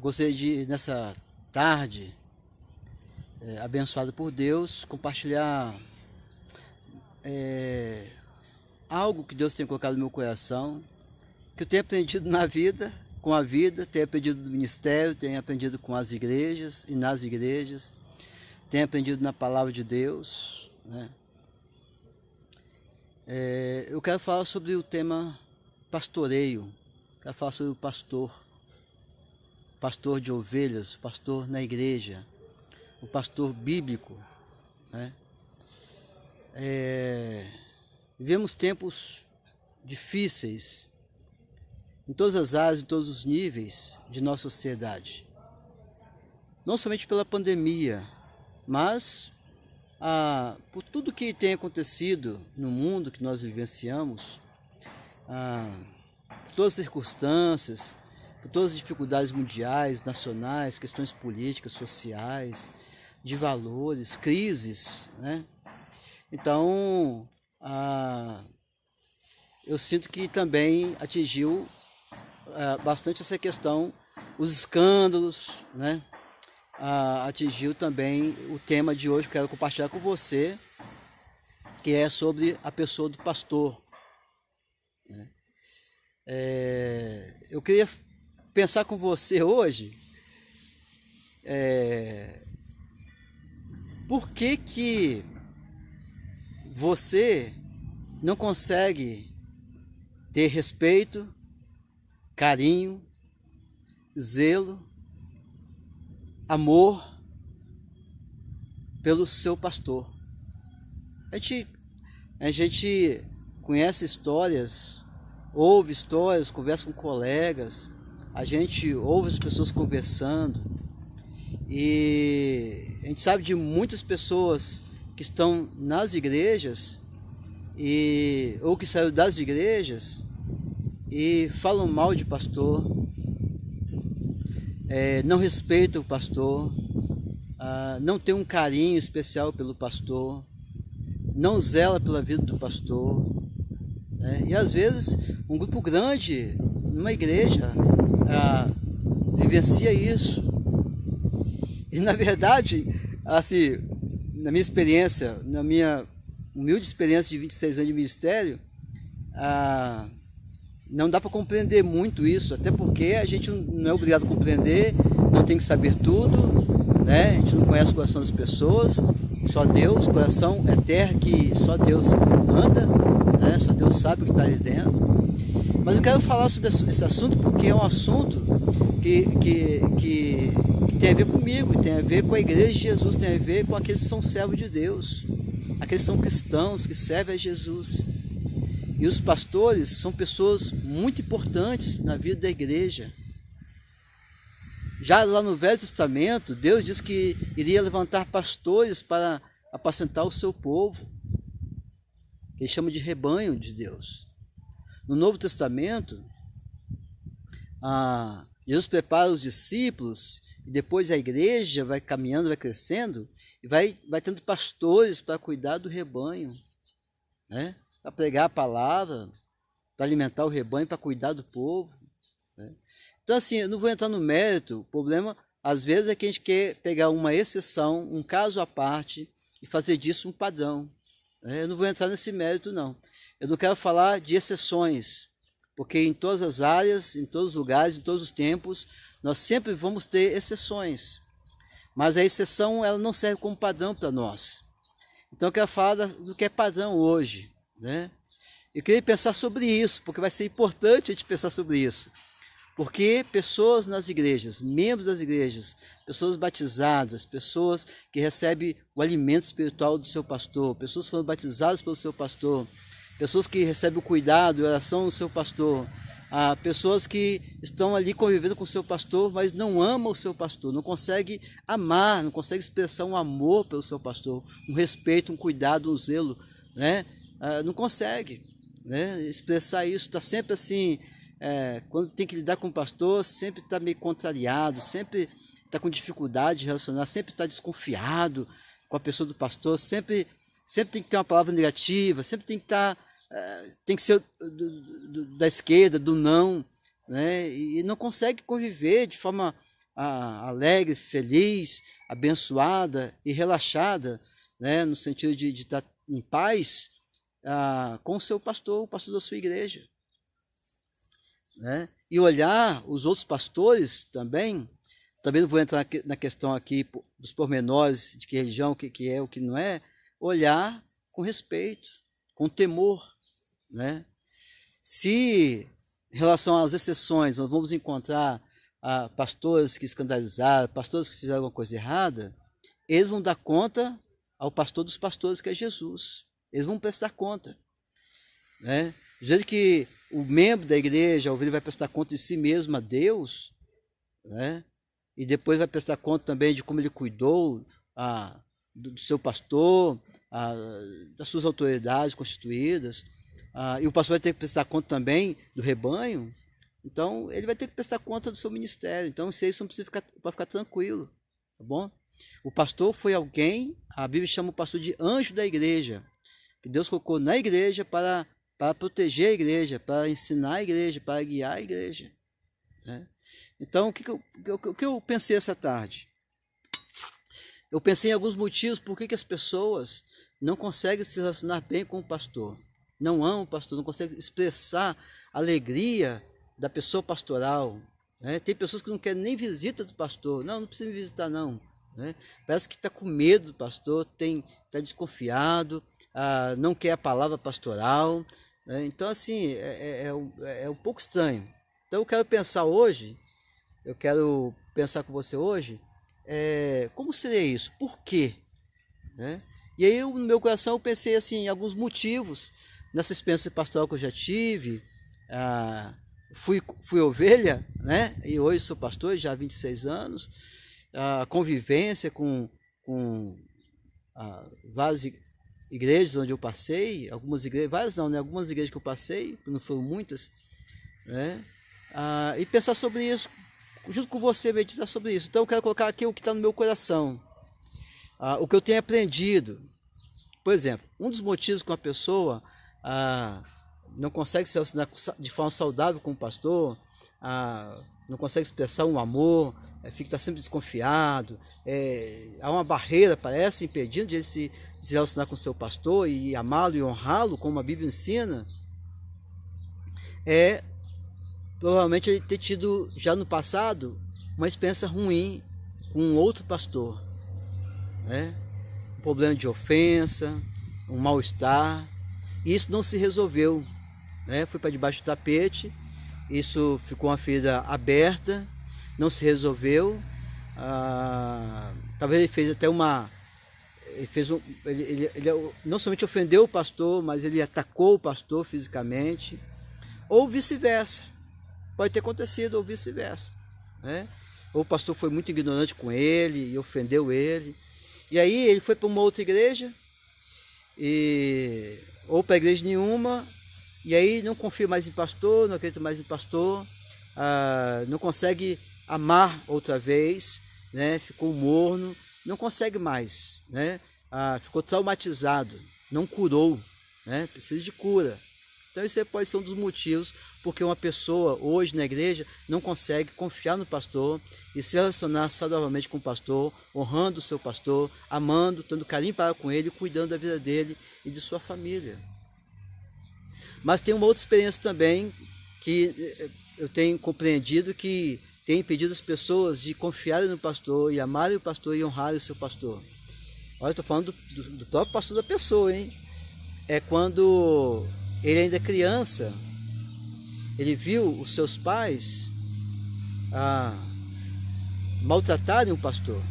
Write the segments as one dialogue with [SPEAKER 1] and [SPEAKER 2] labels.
[SPEAKER 1] Gostaria de, nessa tarde, abençoado por Deus, compartilhar algo que Deus tem colocado no meu coração, que eu tenho aprendido na vida, com a vida, tenho aprendido no ministério, tenho aprendido com as igrejas e nas igrejas, tenho aprendido na palavra de Deus, né? Eu quero falar sobre o tema pastoreio, quero falar sobre o pastor de ovelhas, o pastor na igreja, o pastor bíblico, né? Vivemos tempos difíceis em todas as áreas, em todos os níveis de nossa sociedade. Não somente pela pandemia, mas por tudo que tem acontecido no mundo que nós vivenciamos, por todas as circunstâncias, por todas as dificuldades mundiais, nacionais, questões políticas, sociais, de valores, crises, né? Então, eu sinto que também atingiu bastante essa questão, os escândalos, né? Atingiu também o tema de hoje que eu quero compartilhar com você, que é sobre a pessoa do pastor, né? Eu queria pensar com você hoje, por que você não consegue ter respeito, carinho, zelo, amor pelo seu pastor. A gente conhece histórias, ouve histórias, conversa com colegas, a gente ouve as pessoas conversando e a gente sabe de muitas pessoas que estão nas igrejas ou que saíram das igrejas e falam mal de pastor, não respeitam o pastor, não tem um carinho especial pelo pastor, não zela pela vida do pastor, né? E às vezes um grupo grande numa igreja vivencia isso. E na verdade, assim, na minha experiência, na minha humilde experiência de 26 anos de ministério, não dá para compreender muito isso, até porque a gente não é obrigado a compreender, não tem que saber tudo, né? A gente não conhece o coração das pessoas, só Deus, coração é terra que só Deus anda, né? Só Deus sabe o que está ali dentro. Mas eu quero falar sobre esse assunto porque é um assunto que tem a ver comigo, tem a ver com a igreja de Jesus, tem a ver com aqueles que são servos de Deus, aqueles que são cristãos, que servem a Jesus. E os pastores são pessoas muito importantes na vida da igreja. Já lá no Velho Testamento, Deus diz que iria levantar pastores para apacentar o seu povo, que ele chama de rebanho de Deus. No Novo Testamento, Jesus prepara os discípulos e depois a igreja vai caminhando, vai crescendo e vai tendo pastores para cuidar do rebanho, né? Para pregar a palavra, para alimentar o rebanho, para cuidar do povo, né? Então assim, eu não vou entrar no mérito, o problema às vezes é que a gente quer pegar uma exceção, um caso à parte e fazer disso um padrão, né? Eu não vou entrar nesse mérito não, eu não quero falar de exceções, porque em todas as áreas, em todos os lugares, em todos os tempos, nós sempre vamos ter exceções, mas a exceção ela não serve como padrão para nós. Então eu quero falar do que é padrão hoje, né? Eu queria pensar sobre isso, porque vai ser importante a gente pensar sobre isso. Porque pessoas nas igrejas, membros das igrejas, pessoas batizadas, pessoas que recebem o alimento espiritual do seu pastor, pessoas que foram batizadas pelo seu pastor, pessoas que recebem o cuidado e a oração do seu pastor, pessoas que estão ali convivendo com o seu pastor, mas não amam o seu pastor, não conseguem amar, não conseguem expressar um amor pelo seu pastor, um respeito, um cuidado, um zelo, né? Não consegue, né, expressar isso, está sempre assim, quando tem que lidar com o pastor, sempre está meio contrariado, sempre está com dificuldade de relacionar, sempre está desconfiado com a pessoa do pastor, sempre tem que ter uma palavra negativa, sempre tem que estar, tem que ser da esquerda, do não, né, e não consegue conviver de forma alegre, feliz, abençoada e relaxada, né, no sentido de estar em paz com o seu pastor, o pastor da sua igreja, né? E olhar os outros pastores também não vou entrar na questão aqui dos pormenores de que religião, o que é, o que não é, olhar com respeito, com temor, né? Se em relação às exceções nós vamos encontrar pastores que escandalizaram, pastores que fizeram alguma coisa errada, eles vão dar conta ao pastor dos pastores, que é Jesus. Eles vão prestar conta, né? Do jeito que o membro da igreja, a ovelha, vai prestar conta de si mesmo a Deus, né? E depois vai prestar conta também de como ele cuidou do seu pastor, das suas autoridades constituídas, e o pastor vai ter que prestar conta também do rebanho. Então ele vai ter que prestar conta do seu ministério. Então isso não precisa para ficar tranquilo, tá bom? O pastor foi alguém, a Bíblia chama o pastor de anjo da igreja, que Deus colocou na igreja para proteger a igreja, para ensinar a igreja, para guiar a igreja, né? Então, o que eu pensei essa tarde? Eu pensei em alguns motivos por que as pessoas não conseguem se relacionar bem com o pastor, não amam o pastor, não conseguem expressar a alegria da pessoa pastoral, né? Tem pessoas que não querem nem visita do pastor. Não precisa me visitar não, né? Parece que está com medo do pastor, está desconfiado, não quer a palavra pastoral, né? Então assim, é um pouco estranho. Então eu quero pensar com você hoje, como seria isso? Por quê? Né? E aí no meu coração eu pensei assim, em alguns motivos, nessa experiência pastoral que eu já tive. Fui ovelha, né? E hoje sou pastor, já há 26 anos, a convivência com várias igrejas onde eu passei, algumas igrejas, várias não, né? Algumas igrejas que eu passei, não foram muitas, né? E pensar sobre isso, junto com você, meditar sobre isso. Então eu quero colocar aqui o que está no meu coração, o que eu tenho aprendido. Por exemplo, um dos motivos que uma pessoa não consegue se relacionar de forma saudável com o pastor, não consegue expressar um amor, fica sempre desconfiado, há uma barreira, parece, impedindo de ele se relacionar com o seu pastor e amá-lo e honrá-lo, como a Bíblia ensina, provavelmente ele ter tido já no passado uma experiência ruim com um outro pastor, né? Um problema de ofensa, um mal-estar, e isso não se resolveu, né? Foi para debaixo do tapete, isso ficou uma ferida aberta, não se resolveu. Talvez ele fez até ele não somente ofendeu o pastor, mas ele atacou o pastor fisicamente, ou vice-versa. Pode ter acontecido, ou vice-versa, né? Ou o pastor foi muito ignorante com ele e ofendeu ele, e aí ele foi para uma outra igreja, ou para igreja nenhuma, e aí não confia mais em pastor, não acredita mais em pastor, não consegue amar outra vez, né? Ficou morno, não consegue mais, né? Ficou traumatizado, não curou, né? Precisa de cura. Então isso pode ser um dos motivos porque uma pessoa hoje na igreja não consegue confiar no pastor e se relacionar saudavelmente com o pastor, honrando o seu pastor, amando, tendo carinho para com ele, cuidando da vida dele e de sua família. Mas tem uma outra experiência também que eu tenho compreendido, que tem impedido as pessoas de confiarem no pastor e amarem o pastor e honrarem o seu pastor. Olha, eu estou falando do próprio pastor da pessoa, hein? É quando ele ainda é criança, ele viu os seus pais maltratarem o pastor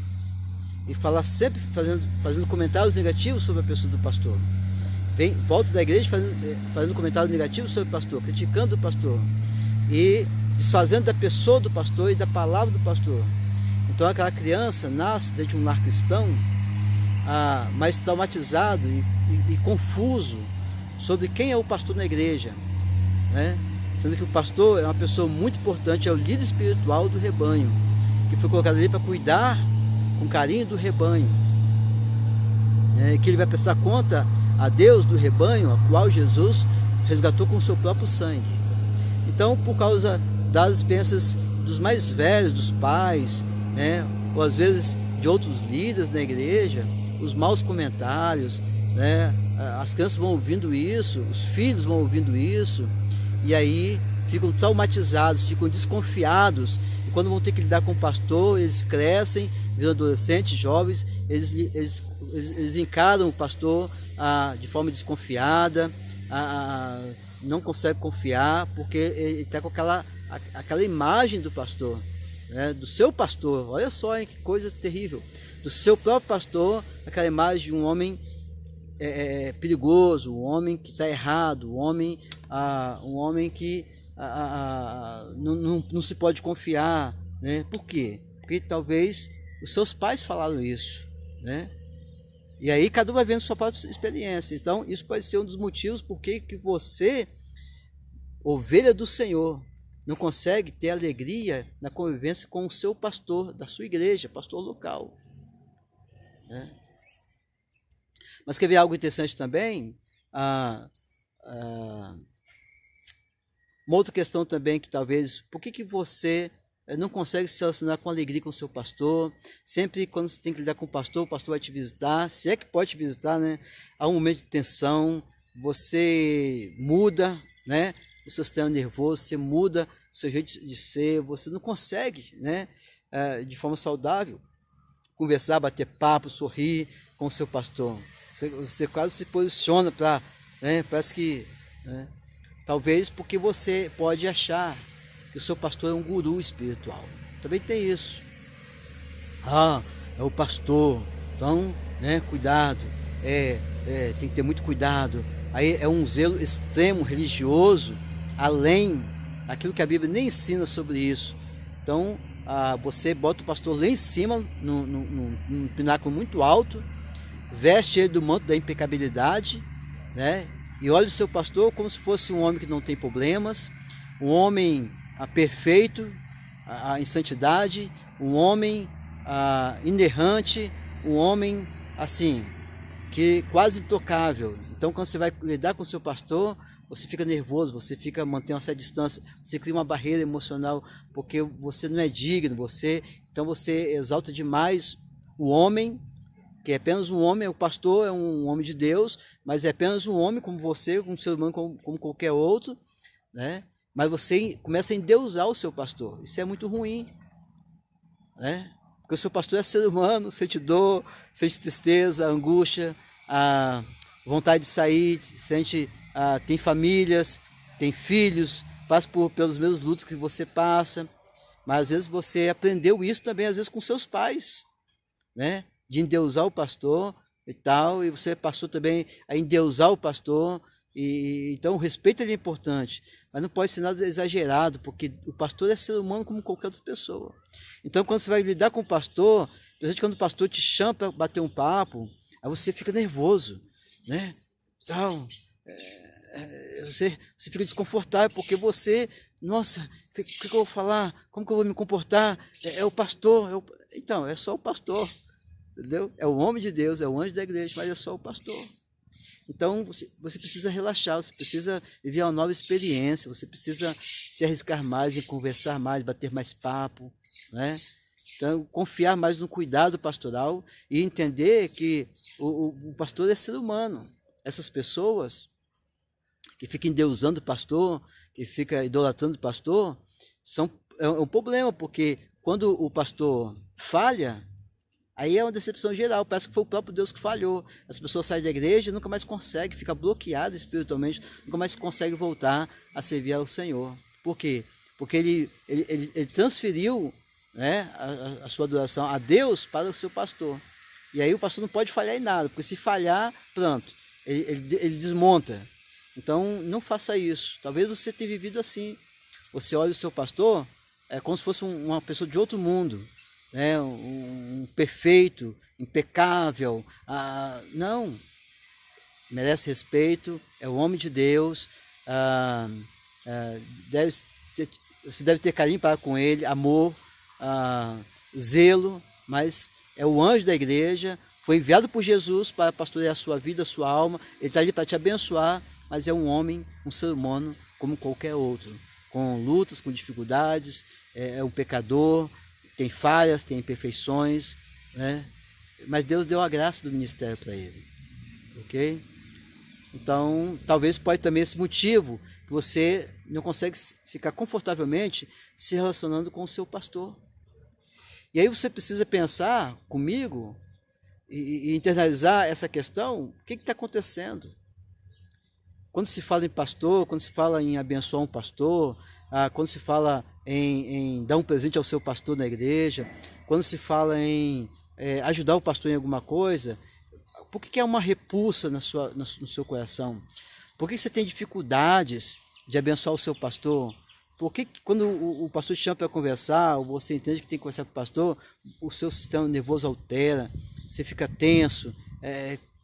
[SPEAKER 1] e falar sempre, fazendo comentários negativos sobre a pessoa do pastor. Volta da igreja fazendo comentários negativos sobre o pastor, criticando o pastor e desfazendo da pessoa do pastor e da palavra do pastor. Então aquela criança nasce dentro de um lar cristão, mais traumatizado e confuso sobre quem é o pastor na igreja, né? Sendo que o pastor é uma pessoa muito importante, é o líder espiritual do rebanho, que foi colocado ali para cuidar com carinho do rebanho, que ele vai prestar conta a Deus do rebanho, a qual Jesus resgatou com o seu próprio sangue. Então, por causa das experiências dos mais velhos, dos pais, né? Ou às vezes de outros líderes da igreja, os maus comentários, né? As crianças vão ouvindo isso, os filhos vão ouvindo isso, e aí ficam traumatizados, ficam desconfiados, e quando vão ter que lidar com o pastor, eles crescem, viram adolescentes, jovens, eles encaram o pastor de forma desconfiada, não conseguem confiar, porque ele está com aquela imagem do pastor, né? Do seu pastor, olha só, hein, que coisa terrível, do seu próprio pastor, aquela imagem de um homem perigoso, um homem que está errado, um homem que não se pode confiar, né? Por quê? Porque talvez os seus pais falaram isso, né? E aí cada um vai vendo sua própria experiência. Então isso pode ser um dos motivos por que você, ovelha do Senhor, não consegue ter alegria na convivência com o seu pastor da sua igreja, pastor local, né? Mas quer ver algo interessante também? Uma outra questão também que talvez, por que você não consegue se relacionar com alegria com o seu pastor? Sempre quando você tem que lidar com o pastor vai te visitar, se é que pode te visitar, né? Há um momento de tensão, você muda, né? O seu sistema nervoso, você muda o seu jeito de ser, você não consegue, né? De forma saudável, conversar, bater papo, sorrir com o seu pastor. Você quase se posiciona para, né? Parece que, né? Talvez porque você pode achar que o seu pastor é um guru espiritual. Também tem isso. É o pastor, então, né, cuidado, tem que ter muito cuidado. Aí é um zelo extremo religioso, além daquilo que a Bíblia nem ensina sobre isso. Então, você bota o pastor lá em cima, num pináculo muito alto, veste ele do manto da impecabilidade, né? E olha o seu pastor como se fosse um homem que não tem problemas, um homem perfeito em santidade, um homem inerrante, um homem assim, que quase intocável. Então quando você vai lidar com o seu pastor, você fica nervoso, você fica mantendo uma certa distância, você cria uma barreira emocional, porque você não é digno, então você exalta demais o homem, que é apenas um homem. O pastor é um homem de Deus, mas é apenas um homem como você, como um ser humano como qualquer outro, né? Mas você começa a endeusar o seu pastor. Isso é muito ruim, né? Porque o seu pastor é ser humano, sente dor, sente tristeza, angústia, a vontade de sair, tem famílias, tem filhos, passa pelos mesmos lutos que você passa. Mas às vezes você aprendeu isso também, às vezes com seus pais, né? De endeusar o pastor e tal, e você passou também a endeusar o pastor, então o respeito é importante, mas não pode ser nada exagerado, porque o pastor é ser humano como qualquer outra pessoa. Então quando você vai lidar com o pastor, quando o pastor te chama para bater um papo, aí você fica nervoso, né? Então, você fica desconfortável, porque nossa, o que eu vou falar? Como que eu vou me comportar? É o pastor, então, é só o pastor. Entendeu? É o homem de Deus, é o anjo da igreja, mas é só o pastor. Então você precisa relaxar, você precisa viver uma nova experiência, você precisa se arriscar mais, em conversar mais, bater mais papo, né? Então confiar mais no cuidado pastoral e entender que o pastor é ser humano. Essas pessoas que ficam endeusando o pastor, que ficam idolatrando o pastor, é um problema, porque quando o pastor falha, aí é uma decepção geral, parece que foi o próprio Deus que falhou. As pessoas saem da igreja e nunca mais conseguem, fica bloqueado espiritualmente, nunca mais consegue voltar a servir ao Senhor. Por quê? Porque ele transferiu, né, a sua adoração a Deus para o seu pastor. E aí o pastor não pode falhar em nada, porque se falhar, pronto, ele desmonta. Então não faça isso. Talvez você tenha vivido assim. Você olha o seu pastor como se fosse uma pessoa de outro mundo, né? Um perfeito, impecável. Não, merece respeito, é o homem de Deus, você deve ter carinho para com ele, amor, zelo, mas é o anjo da igreja, foi enviado por Jesus para pastorear a sua vida, a sua alma, ele está ali para te abençoar, mas é um homem, um ser humano como qualquer outro. com lutas, com dificuldades, é um pecador, tem falhas, tem imperfeições, né? Mas Deus deu a graça do ministério para ele, ok? Então, talvez pode também esse motivo que você não consegue ficar confortavelmente se relacionando com o seu pastor. E aí você precisa pensar comigo e internalizar essa questão, o que está acontecendo? Quando se fala em pastor, quando se fala em abençoar um pastor, quando se fala em dar um presente ao seu pastor na igreja, quando se fala em ajudar o pastor em alguma coisa, por que é uma repulsa no seu coração? Por que você tem dificuldades de abençoar o seu pastor? Por que quando o pastor te chama para conversar, ou você entende que tem que conversar com o pastor, o seu sistema nervoso altera, você fica tenso?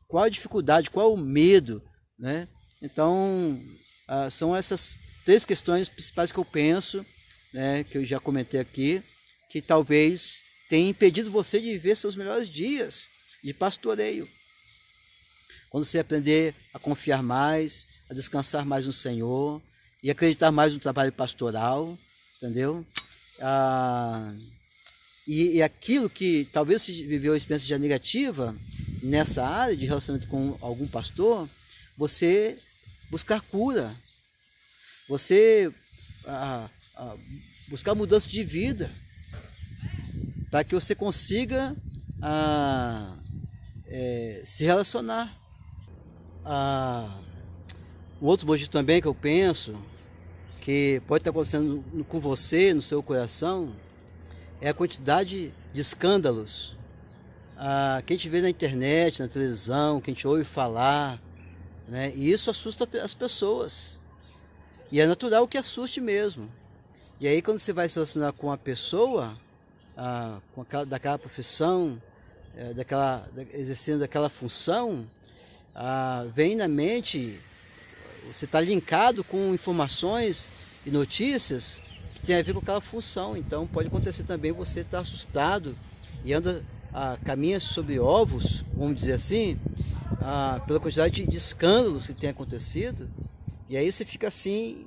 [SPEAKER 1] Qual a dificuldade, qual o medo, né? Então, são essas 3 questões principais que eu penso, né, que eu já comentei aqui, que talvez tenha impedido você de viver seus melhores dias de pastoreio. Quando você aprender a confiar mais, a descansar mais no Senhor e acreditar mais no trabalho pastoral, entendeu? E aquilo que talvez você viveu uma experiência já negativa nessa área de relacionamento com algum pastor, você buscar cura, você buscar mudança de vida, para que você consiga se relacionar. Um outro motivo também que eu penso que pode estar acontecendo com você, no seu coração, é a quantidade de escândalos que a gente vê na internet, na televisão, que a gente ouve falar, né? E isso assusta as pessoas. E é natural que assuste mesmo. E aí quando você vai se relacionar com a pessoa, daquela profissão, exercendo aquela função, vem na mente, você está linkado com informações e notícias que tem a ver com aquela função. Então pode acontecer também você estar assustado e caminha sobre ovos, vamos dizer assim, pela quantidade de escândalos que tem acontecido, e aí você fica assim,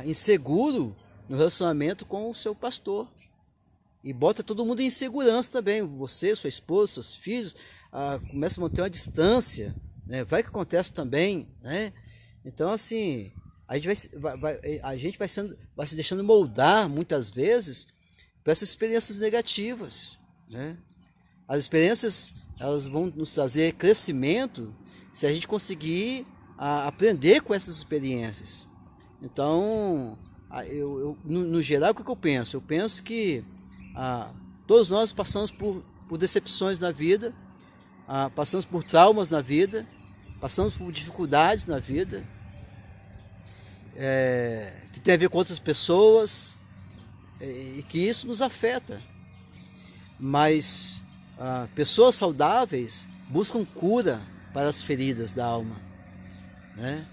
[SPEAKER 1] inseguro no relacionamento com o seu pastor, e bota todo mundo em insegurança também, você, sua esposa, seus filhos, começa a manter uma distância, né? Vai que acontece também, né? Então assim, a gente vai se deixando moldar muitas vezes para essas experiências negativas, né? As experiências, elas vão nos trazer crescimento se a gente conseguir aprender com essas experiências. Então, no geral, o que eu penso? Eu penso que todos nós passamos por decepções na vida, passamos por traumas na vida, passamos por dificuldades na vida, que tem a ver com outras pessoas, e que isso nos afeta. Mas pessoas saudáveis buscam cura para as feridas da alma, né?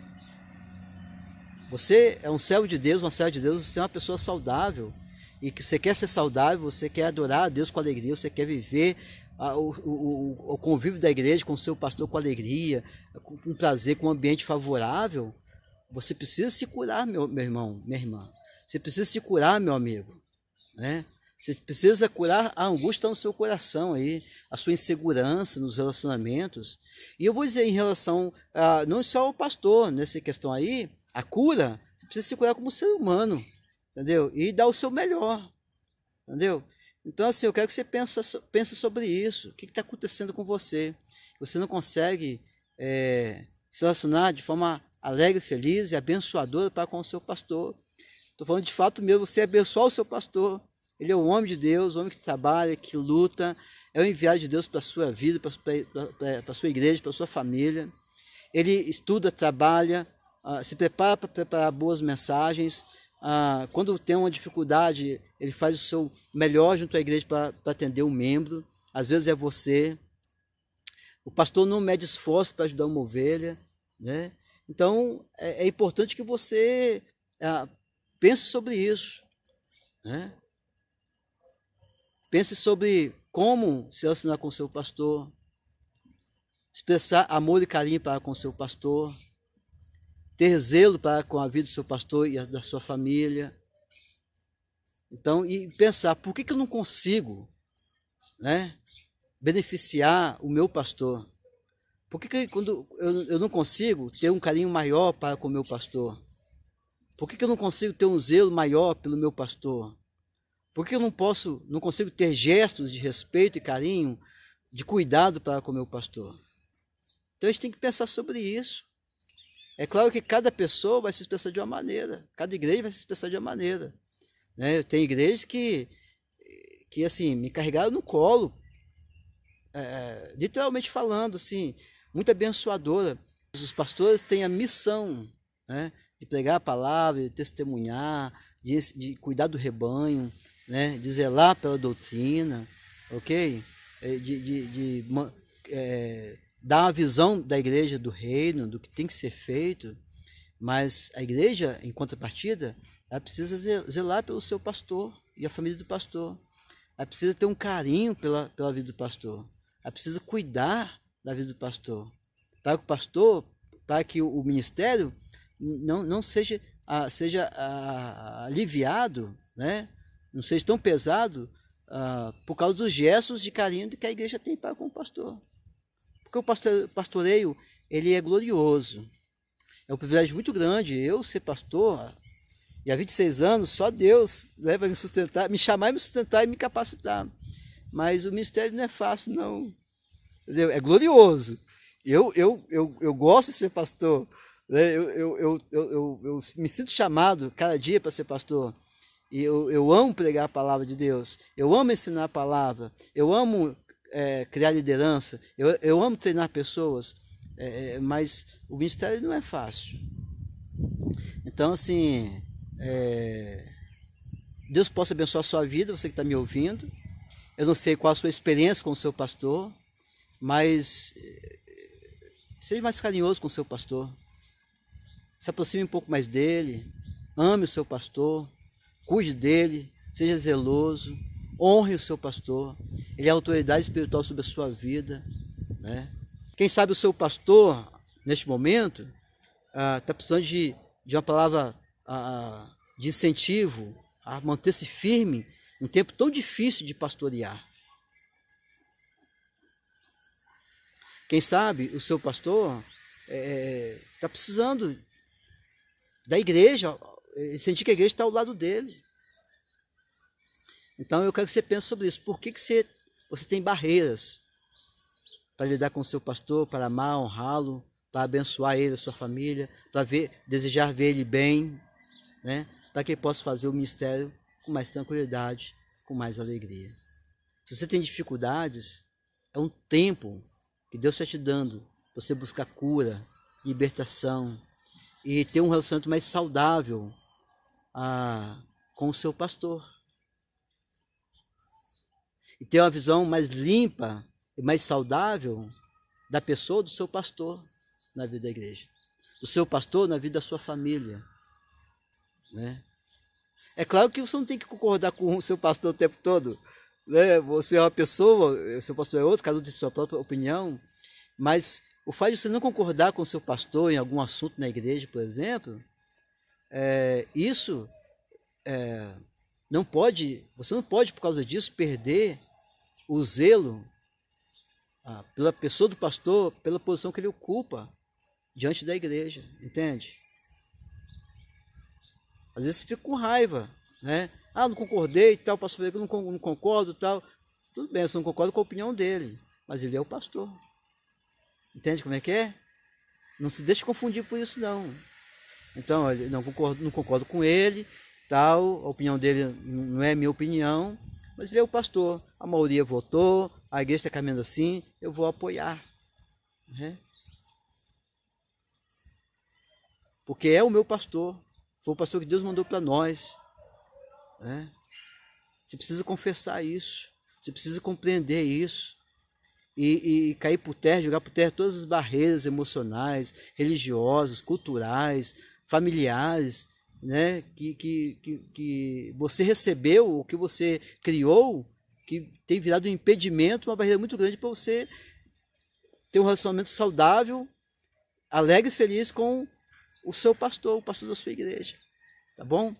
[SPEAKER 1] Você é um servo de Deus, uma serva de Deus, você é uma pessoa saudável, e que você quer ser saudável, você quer adorar a Deus com alegria, você quer viver o convívio da igreja com o seu pastor com alegria, com prazer, com um ambiente favorável. Você precisa se curar, meu irmão, minha irmã. Você precisa se curar, meu amigo, né? Você precisa curar a angústia no seu coração aí, a sua insegurança nos relacionamentos. E eu vou dizer em relação, não só ao pastor, nessa questão aí, a cura, você precisa se curar como ser humano, entendeu? E dar o seu melhor, entendeu? Então assim, eu quero que você pense sobre isso. O que está acontecendo com você? Você não consegue se relacionar de forma alegre, feliz e abençoadora para com o seu pastor. Estou falando de fato mesmo, você abençoar o seu pastor. Ele é um homem de Deus, um homem que trabalha, que luta, é o enviado de Deus para a sua vida, para a sua igreja, para a sua família. Ele estuda, trabalha, se prepara para preparar boas mensagens. Quando tem uma dificuldade, ele faz o seu melhor junto à igreja para atender um membro. Às vezes é você. O pastor não mede esforço para ajudar uma ovelha, né? Então, é importante que você pense sobre isso, né? Pense sobre como se relacionar com o seu pastor, expressar amor e carinho para com o seu pastor, ter zelo para com a vida do seu pastor e da sua família. Então, e pensar, por que eu não consigo, né, beneficiar o meu pastor? Por que quando eu não consigo ter um carinho maior para com o meu pastor? Por que eu não consigo ter um zelo maior pelo meu pastor? Por que eu não consigo ter gestos de respeito e carinho, de cuidado para com o meu pastor? Então a gente tem que pensar sobre isso. É claro que cada pessoa vai se expressar de uma maneira, cada igreja vai se expressar de uma maneira. Né? Tem igrejas que assim, me carregaram no colo, literalmente falando, assim, muito abençoadora. Os pastores têm a missão, né, de pregar a palavra, de testemunhar, de cuidar do rebanho, né, de zelar pela doutrina, ok? Dar uma visão da igreja, do reino, do que tem que ser feito, mas a igreja, em contrapartida, ela precisa zelar pelo seu pastor e a família do pastor. Ela precisa ter um carinho pela vida do pastor. Ela precisa cuidar da vida do pastor. Para que o ministério não seja aliviado, né? Não seja tão pesado por causa dos gestos de carinho que a igreja tem para com o pastor. Porque o pastoreio, ele é glorioso. É um privilégio muito grande eu ser pastor. E há 26 anos, só Deus vai me sustentar, me chamar e me sustentar e me capacitar. Mas o ministério não é fácil, não. Entendeu? É glorioso. Eu gosto de ser pastor. Né? Eu me sinto chamado cada dia para ser pastor. E eu amo pregar a palavra de Deus. Eu amo ensinar a palavra. Eu amo criar liderança. Eu amo treinar pessoas. Mas o ministério não é fácil. Então, assim, Deus possa abençoar a sua vida, você que está me ouvindo. Eu não sei qual a sua experiência com o seu pastor, mas seja mais carinhoso com o seu pastor. Se aproxime um pouco mais dele. Ame o seu pastor. Cuide dele. Seja zeloso. Honre o seu pastor. Ele é a autoridade espiritual sobre a sua vida. Né? Quem sabe o seu pastor, neste momento, está precisando de uma palavra de incentivo a manter-se firme em um tempo tão difícil de pastorear. Quem sabe o seu pastor está precisando da igreja, sentir que a igreja está ao lado dele. Então eu quero que você pense sobre isso. Por que você tem barreiras para lidar com o seu pastor, para amar, honrá-lo, para abençoar ele, a sua família, para desejar ver ele bem, né? Para que ele possa fazer o ministério com mais tranquilidade, com mais alegria. Se você tem dificuldades, é um tempo que Deus está te dando para você buscar cura, libertação e ter um relacionamento mais saudável com o seu pastor. E ter uma visão mais limpa e mais saudável da pessoa do seu pastor na vida da igreja. Do seu pastor na vida da sua família. Né? É claro que você não tem que concordar com o seu pastor o tempo todo. Né? Você é uma pessoa, o seu pastor é outro, cada um tem sua própria opinião. Mas o fato de você não concordar com o seu pastor em algum assunto na igreja, por exemplo, isso você não pode, por causa disso, perder o zelo pela pessoa do pastor, pela posição que ele ocupa diante da igreja, entende? Às vezes você fica com raiva, né? Não concordei e tal, o pastor falou que eu não concordo tal. Tudo bem, você não concorda com a opinião dele, mas ele é o pastor. Entende como é que é? Não se deixe confundir por isso, não. Então, eu não concordo com ele, tal, a opinião dele não é minha opinião, mas ele é o pastor. A maioria votou, a igreja está caminhando assim, eu vou apoiar. Né? Porque é o meu pastor, foi o pastor que Deus mandou para nós. Né? Você precisa confessar isso, você precisa compreender isso. E cair por terra, jogar por terra todas as barreiras emocionais, religiosas, culturais, familiares, né? que você recebeu, o que você criou, que tem virado um impedimento, uma barreira muito grande para você ter um relacionamento saudável, alegre e feliz com o seu pastor, o pastor da sua igreja. Tá bom?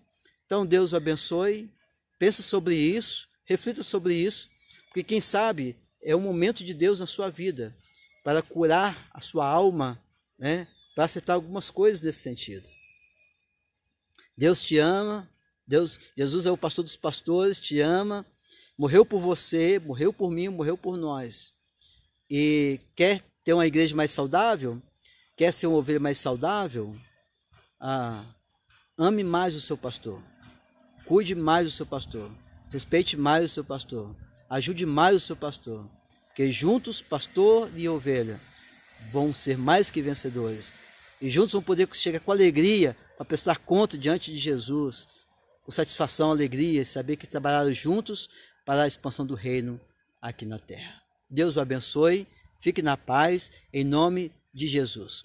[SPEAKER 1] Então Deus o abençoe. Pensa sobre isso, reflita sobre isso, porque quem sabe é o momento de Deus na sua vida para curar a sua alma, né? Para acertar algumas coisas nesse sentido. Deus te ama, Jesus é o pastor dos pastores, te ama, morreu por você, morreu por mim, morreu por nós. E quer ter uma igreja mais saudável? Quer ser uma ovelha mais saudável? Ame mais o seu pastor. Cuide mais do seu pastor. Respeite mais o seu pastor. Ajude mais o seu pastor. Porque juntos, pastor e ovelha, vão ser mais que vencedores. E juntos vão poder chegar com alegria para prestar conta diante de Jesus. Com satisfação, alegria, e saber que trabalharam juntos para a expansão do reino aqui na terra. Deus o abençoe. Fique na paz, em nome de Jesus.